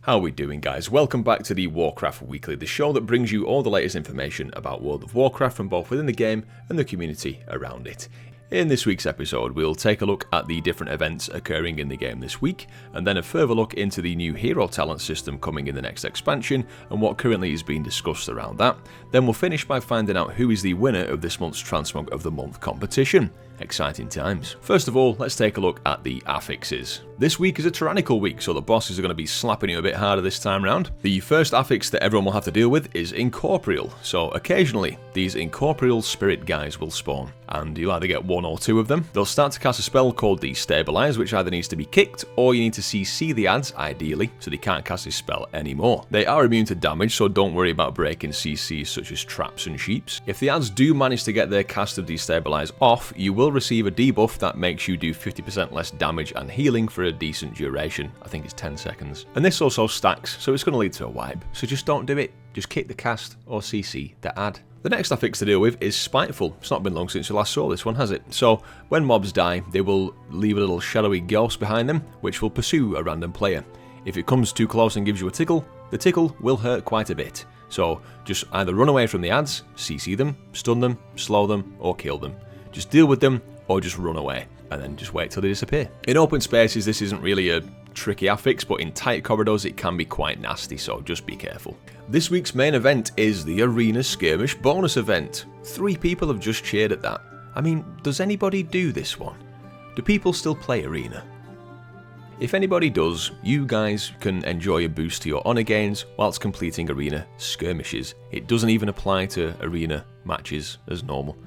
How are we doing, guys? Welcome back to the Warcraft Weekly, the show that brings you all the latest information about World of Warcraft from both within the game and the community around it. In this week's episode, we'll take a look at the different events occurring in the game this week, and then a further look into the new hero talent system coming in the next expansion, and what currently is being discussed around that. Then we'll finish by finding out who is the winner of this month's Transmog of the Month competition. Exciting times. First of all, let's take a look at the affixes. This week is a tyrannical week, so the bosses are going to be slapping you a bit harder this time round. The first affix that everyone will have to deal with is incorporeal, so occasionally these incorporeal spirit guys will spawn, and you'll either get one or two of them. They'll start to cast a spell called Destabilize, which either needs to be kicked, or you need to CC the ads, ideally, so they can't cast this spell anymore. They are immune to damage, so don't worry about breaking CCs such as traps and sheeps. If the ads do manage to get their cast of Destabilize off, you will receive a debuff that makes you do 50% less damage and healing for a decent duration. I think it's 10 seconds. And this also stacks, so it's going to lead to a wipe. So just don't do it. Just kick the cast or CC the ad. The next affix to deal with is Spiteful. It's not been long since you last saw this one, has it? So when mobs die, they will leave a little shadowy ghost behind them, which will pursue a random player. If it comes too close and gives you a tickle, the tickle will hurt quite a bit. So just either run away from the ads, CC them, stun them, slow them, or kill them. Just deal with them, or just run away, and then just wait till they disappear. In open spaces, this isn't really a tricky affix, but in tight corridors it can be quite nasty, so just be careful. This week's main event is the Arena Skirmish bonus event. 3 people have just cheered at that. I mean, does anybody do this one? Do people still play Arena? If anybody does, you guys can enjoy a boost to your honor gains whilst completing Arena Skirmishes. It doesn't even apply to Arena matches as normal,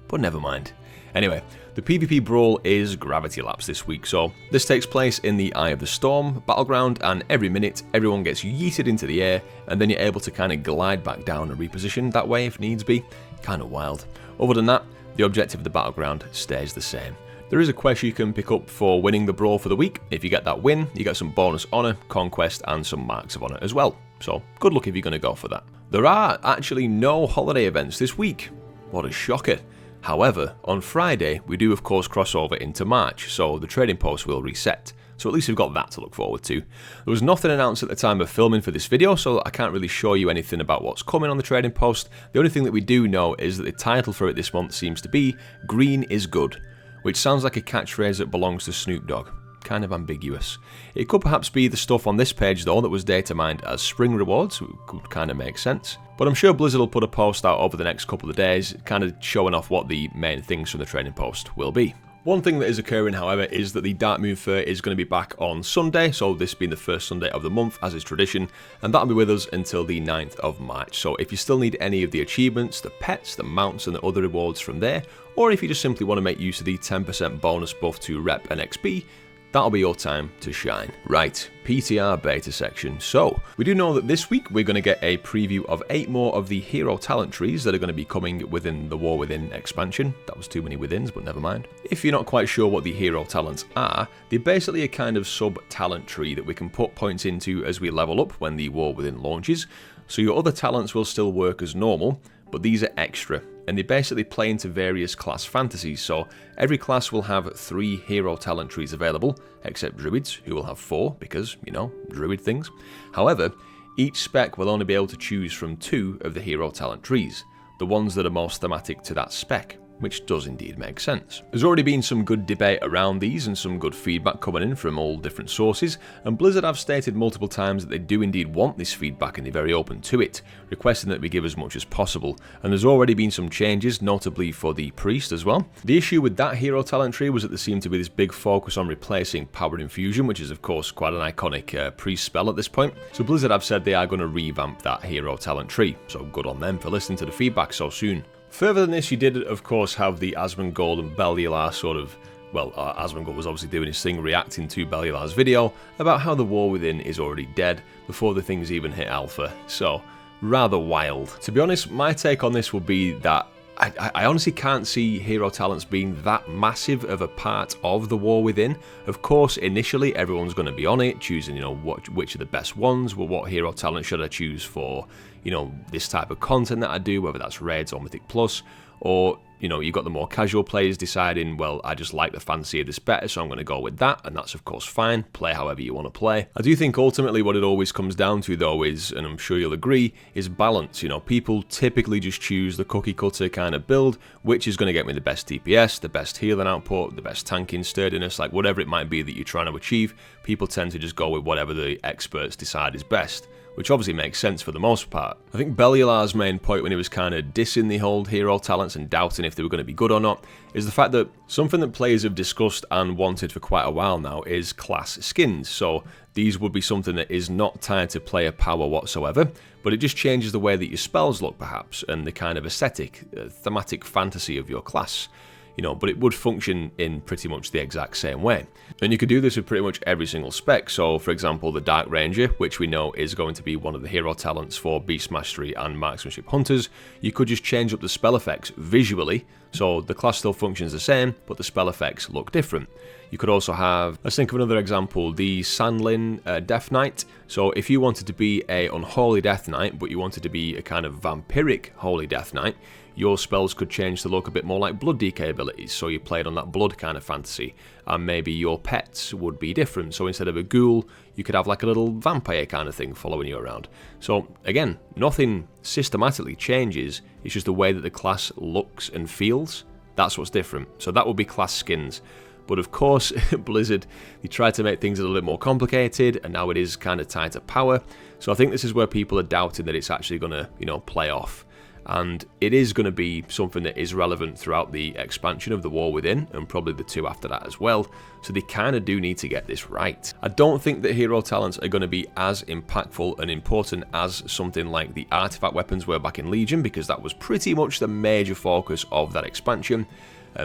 but never mind. Anyway, the PvP brawl is Gravity Laps this week, so this takes place in the Eye of the Storm battleground, and every minute everyone gets yeeted into the air, and then you're able to kind of glide back down and reposition that way if needs be. Kind of wild. Other than that, the objective of the battleground stays the same. There is a quest you can pick up for winning the brawl for the week. If you get that win, you get some bonus honor, conquest, and some marks of honor as well. So good luck if you're going to go for that. There are actually no holiday events this week. What a shocker. However, on Friday, we do of course cross over into March, so the trading post will reset. So at least we've got that to look forward to. There was nothing announced at the time of filming for this video, so I can't really show you anything about what's coming on the trading post. The only thing that we do know is that the title for it this month seems to be Green is Good, which sounds like a catchphrase that belongs to Snoop Dogg. Kind of ambiguous. It could perhaps be the stuff on this page though that was data mined as spring rewards, which could kind of make sense. But I'm sure Blizzard will put a post out over the next couple of days, kind of showing off what the main things from the trading post will be. One thing that is occurring, however, is that the Darkmoon Fair is going to be back on Sunday, so this being the first Sunday of the month as is tradition, and that'll be with us until the 9th of March. So if you still need any of the achievements, the pets, the mounts and the other rewards from there, or if you just simply want to make use of the 10% bonus buff to rep and XP, that'll be your time to shine. Right, PTR beta section. So, we do know that this week we're going to get a preview of 8 more of the hero talent trees that are going to be coming within the War Within expansion. That was too many withins, but never mind. If you're not quite sure what the hero talents are, they're basically a kind of sub-talent tree that we can put points into as we level up when the War Within launches. So your other talents will still work as normal, but these are extra, and they basically play into various class fantasies, so every class will have 3 hero talent trees available, except druids, who will have 4, because, you know, druid things. However, each spec will only be able to choose from 2 of the hero talent trees, the ones that are most thematic to that spec, which does indeed make sense. There's already been some good debate around these and some good feedback coming in from all different sources, and Blizzard have stated multiple times that they do indeed want this feedback and they're very open to it, requesting that we give as much as possible, and there's already been some changes, notably for the priest as well. The issue with that hero talent tree was that there seemed to be this big focus on replacing power infusion, which is of course quite an iconic priest spell at this point, so Blizzard have said they are going to revamp that hero talent tree, so good on them for listening to the feedback so soon. Further than this, you did of course have the Asmongold and Belialar sort of, well, Asmongold was obviously doing his thing reacting to Belialar's video about how the War Within is already dead before the things even hit Alpha, so rather wild. To be honest, my take on this would be that I honestly can't see hero talents being that massive of a part of the War Within. Of course, initially everyone's going to be on it, choosing, you know, which are the best ones, what hero talent should I choose for, you know, this type of content that I do, whether that's raids or Mythic Plus, or you know, you've got the more casual players deciding, well, I just like the fantasy of this better, so I'm going to go with that, and that's of course fine. Play however you want to play. I do think ultimately what it always comes down to though is, and I'm sure you'll agree, is balance. You know, people typically just choose the cookie cutter kind of build, which is going to get me the best DPS, the best healing output, the best tanking sturdiness, like whatever it might be that you're trying to achieve. People tend to just go with whatever the experts decide is best, which obviously makes sense for the most part. I think Bellular's main point when he was kind of dissing the whole hero talents and doubting if they were going to be good or not is the fact that something that players have discussed and wanted for quite a while now is class skins. So these would be something that is not tied to player power whatsoever, but it just changes the way that your spells look perhaps, and the kind of aesthetic, thematic fantasy of your class. You know, but it would function in pretty much the exact same way. And you could do this with pretty much every single spec. So, for example, the Dark Ranger, which we know is going to be one of the hero talents for Beast Mastery and Marksmanship Hunters, you could just change up the spell effects visually, so the class still functions the same, but the spell effects look different. You could also have, let's think of another example, the Sandlin Death Knight. So if you wanted to be a Unholy Death Knight, but you wanted to be a kind of vampiric Holy Death Knight, your spells could change to look a bit more like Blood DK abilities, so you played on that blood kind of fantasy, and maybe your pets would be different, so instead of a ghoul, you could have like a little vampire kind of thing following you around. So again, nothing systematically changes, it's just the way that the class looks and feels, that's what's different. So that would be class skins. But of course, Blizzard, they tried to make things a little bit more complicated, and now it is kind of tied to power, so I think this is where people are doubting that it's actually going to, you know, play off. And it is going to be something that is relevant throughout the expansion of the War Within, and probably the 2 after that as well, so they kind of do need to get this right. I don't think that hero talents are going to be as impactful and important as something like the artifact weapons were back in Legion, because that was pretty much the major focus of that expansion.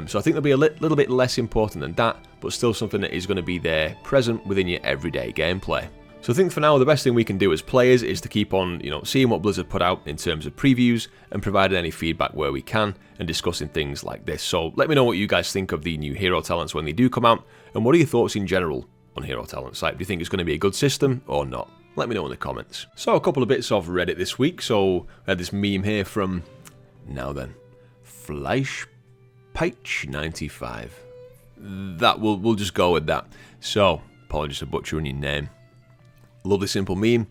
So I think they'll be a little bit less important than that, but still something that is going to be there, present within your everyday gameplay. So I think for now the best thing we can do as players is to keep on, you know, seeing what Blizzard put out in terms of previews and providing any feedback where we can and discussing things like this. So let me know what you guys think of the new hero talents when they do come out, and what are your thoughts in general on hero talents? Like, do you think it's going to be a good system or not? Let me know in the comments. So a couple of bits of Reddit this week. So I had this meme here from, now then, Fleischpeich95. That we'll just go with that. So apologies for butchering your name. Lovely simple meme,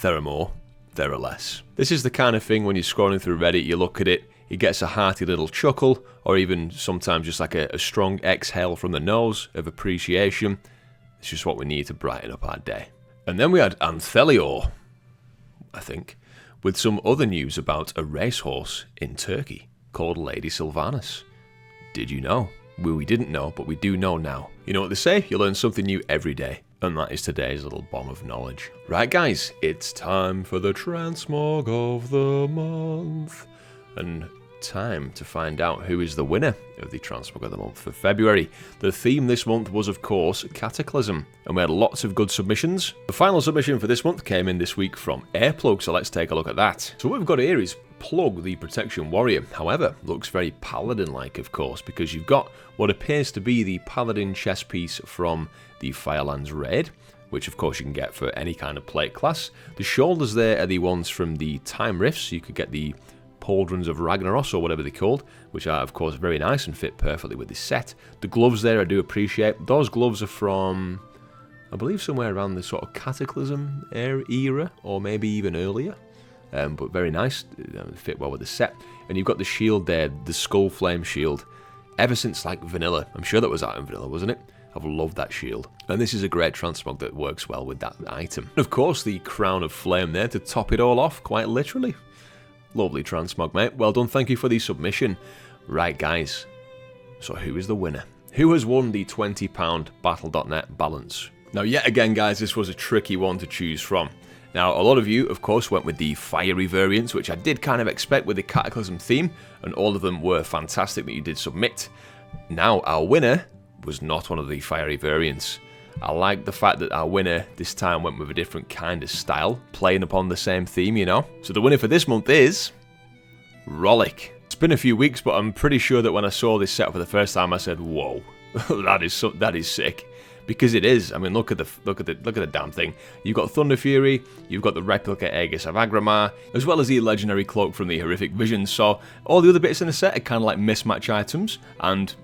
there are more, there are less. This is the kind of thing when you're scrolling through Reddit, you look at it, it gets a hearty little chuckle, or even sometimes just like a strong exhale from the nose of appreciation. It's just what we need to brighten up our day. And then we had Anthelior, I think, with some other news about a racehorse in Turkey called Lady Sylvanas. Did you know? Well, we didn't know, but we do know now. You know what they say? You learn something new every day. And that is today's little bomb of knowledge. Right guys, it's time for the Transmog of the month. And time to find out who is the winner of the Transmog of the month for February. The theme this month was of course Cataclysm, and we had lots of good submissions. The final submission for this month came in this week from Airplug, so let's take a look at that. So what we've got here is Plug the Protection Warrior. However, looks very Paladin-like of course, because you've got what appears to be the Paladin chest piece from the Firelands raid, which of course you can get for any kind of plate class. The shoulders there are the ones from the Time Rifts. You could get the Pauldrons of Ragnaros or whatever they're called, which are of course very nice and fit perfectly with this set. The gloves there I do appreciate. Those gloves are from, I believe, somewhere around the sort of Cataclysm era, or maybe even earlier. But very nice, fit well with the set. And you've got the shield there, the Skull Flame shield, ever since like Vanilla. I'm sure that was out in Vanilla, wasn't it? I've loved that shield. And this is a great transmog that works well with that item. And of course, the Crown of Flame there to top it all off, quite literally. Lovely transmog, mate. Well done, thank you for the submission. Right, guys. So who is the winner? Who has won the £20 Battle.net balance? Now, yet again, guys, this was a tricky one to choose from. Now, a lot of you, of course, went with the fiery variants, which I did kind of expect with the Cataclysm theme, and all of them were fantastic that you did submit. Now, our winner was not one of the fiery variants. I like the fact that our winner this time went with a different kind of style, playing upon the same theme, you know. So the winner for this month is Rollick. It's been a few weeks, but I'm pretty sure that when I saw this set for the first time, I said, whoa, that is sick. because it is. I mean, look at the damn thing. You've got Thunder Fury, you've got the replica Aegis of Agramar, as well as the legendary cloak from the Horrific Visions. So all the other bits in the set are kind of like mismatch items, and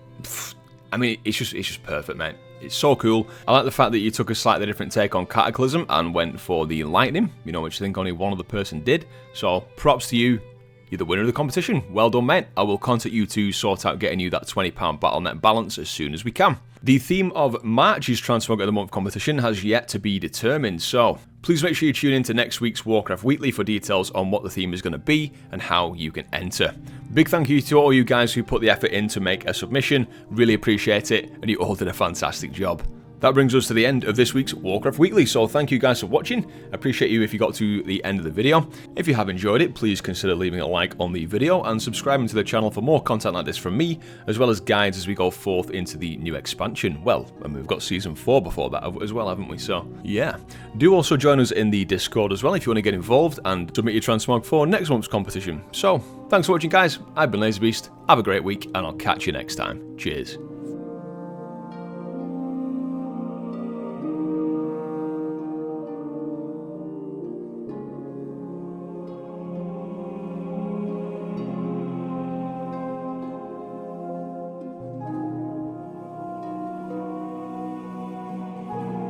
I mean, it's just perfect, mate. It's so cool. I like the fact that you took a slightly different take on Cataclysm and went for the Lightning, you know, which I think only one other person did. So props to you. You're the winner of the competition. Well done, mate. I will contact you to sort out getting you that £20 BattleNet balance as soon as we can. The theme of March's Transmog of the Month competition has yet to be determined, so please make sure you tune in to next week's Warcraft Weekly for details on what the theme is going to be and how you can enter. Big thank you to all you guys who put the effort in to make a submission. Really appreciate it, and you all did a fantastic job. That brings us to the end of this week's Warcraft Weekly, so thank you guys for watching. I appreciate you if you got to the end of the video. If you have enjoyed it, please consider leaving a like on the video and subscribing to the channel for more content like this from me, as well as guides as we go forth into the new expansion. Well, and we've got Season 4 before that as well, haven't we? So, yeah. Do also join us in the Discord as well if you want to get involved and submit your Transmog for next month's competition. So, thanks for watching, guys. I've been LaserBeast. Have a great week, and I'll catch you next time. Cheers.